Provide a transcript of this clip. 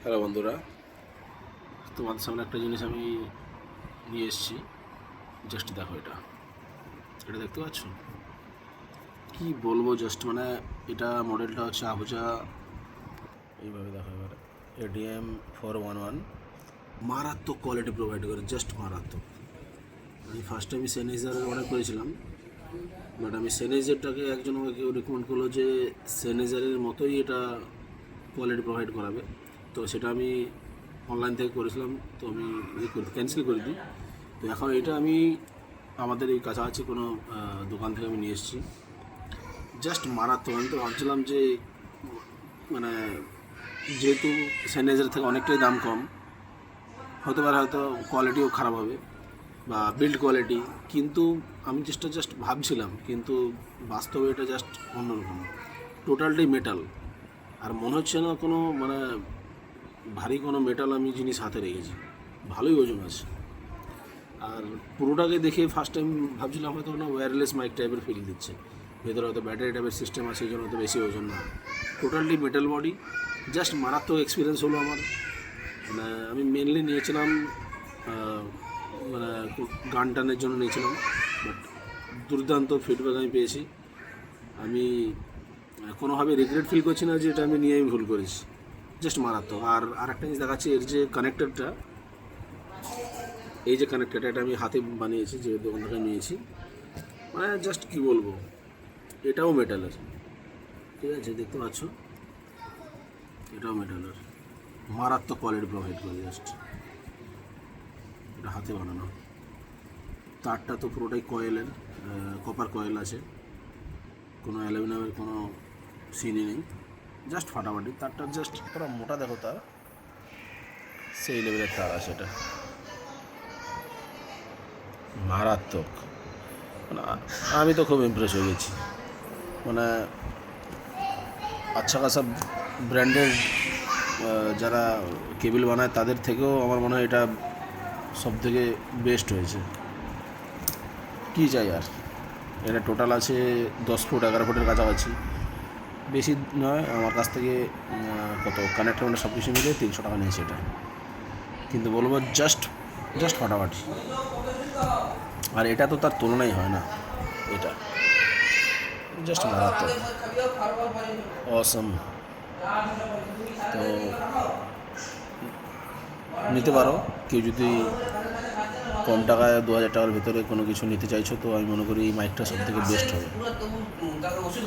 Hello বন্ধুরা, তোমাদের সামনে একটা জিনিস আমি নিয়ে এসেছি। জাস্ট দেখো, এটা দেখতে পাচ্ছ? কি বলবো, জাস্ট মানে এটা মডেলটা হচ্ছে আহুজা। এইভাবে দেখো, এবারে ADM411 মারাত্মক কোয়ালিটি প্রোভাইড করে, জাস্ট মারাত্মক। আমি ফার্স্ট টাইম সেনেজারের অর্ডার করেছিলাম, বাট আমি সেনেজারটাকে একজন আমাকে রেকমেন্ড করলো যে সেনেজারের মতোই এটা কোয়ালিটি প্রোভাইড করাবে। তো সেটা আমি অনলাইন থেকে করেছিলাম, তো আমি ক্যান্সেল করে দিই। তো এখন এটা আমি আমাদের এই কাছাকাছি কোনো দোকান থেকে আমি নিয়ে এসেছি। জাস্ট মারাত্মক। আমি তো ভাবছিলাম যে মানে যেহেতু স্যানিটাইজার থেকে অনেকটাই দাম কম, হতে পারে হয়তো কোয়ালিটিও খারাপ হবে বা বিল্ড কোয়ালিটি, কিন্তু আমি জাস্ট ভাবছিলাম, কিন্তু বাস্তবে এটা জাস্ট অন্যরকম। টোটালটাই মেটাল, আর মনে হচ্ছে না কোনো মানে ভারী কোনো মেটাল আমি জিনিস হাতে রেখেছি। ভালোই ওজন আছে। আর পুরোটাকে দেখে ফার্স্ট টাইম ভাবছিলাম হয়তো না ওয়্যারলেস মাইক টাইপের ফিল দিচ্ছে, ভেতরে হয়তো ব্যাটারি টাইপের সিস্টেম আছে, এই জন্য হয়তো বেশি ওজন না। টোটালি মেটাল বডি, জাস্ট মারাত্মক এক্সপিরিয়েন্স হলো আমার। মানে আমি মেনলি নিয়েছিলাম মানে গান টানের জন্য নিয়েছিলাম, বাট দুর্দান্ত ফিডব্যাক আমি পেয়েছি। আমি কোনোভাবে রিগ্রেট ফিল করছি না যে এটা আমি নিয়ে ভুল করেছি। জাস্ট মারাত্মক। আর একটা জিনিস দেখাচ্ছি, এর যে কানেক্টরটা, এই যে কানেক্টরটা, এটা আমি হাতে বানিয়েছি, যে দোকান থেকে নিয়েছি। মানে জাস্ট কী বলবো, এটাও মেটালের, ঠিক আছে, দেখতে পাচ্ছ, এটাও মেটালের। মারাত্মক কোয়ালিটি প্রোভাইড করে, জাস্ট এটা হাতে বানানো। তারটা তো পুরোটাই কয়েলের, কপার কয়েল আছে, কোনো অ্যালুমিনিয়ামের কোনো সিনই নেই, জাস্ট ফাটাফাটি। তারটা জাস্ট পুরো মোটা, দেখো তার সেই লেভেলের তার আছে। এটা মারাত্মক। মানে আমি তো খুব ইমপ্রেস হয়ে গেছি। মানে আচ্ছা খাসা ব্র্যান্ডের যারা কেবিল বানায় তাদের থেকেও আমার মনে হয় এটা সবথেকে বেস্ট হয়েছে। কী চাই আর। এটা টোটাল আছে 10 ফুট 11 ফুটের কাছাকাছি, বেশি নয়। আমার কাছ থেকে কত কানেক্টর মানে সব কিছু মিলে 300 টাকা নিয়েছে এটা, কিন্তু বলবো জাস্ট ফাটাফাটি। আর এটা তো তার তুলনাই হয় না, এটা জাস্ট মারাত্মক, অসম। তো নিতে পারো কেউ যদি কম টাকায় 2000 টাকার ভিতরে কোনো কিছু নিতে চাইছো, তো আমি মনে করি এই মাইকটা সব থেকে বেস্ট হবে।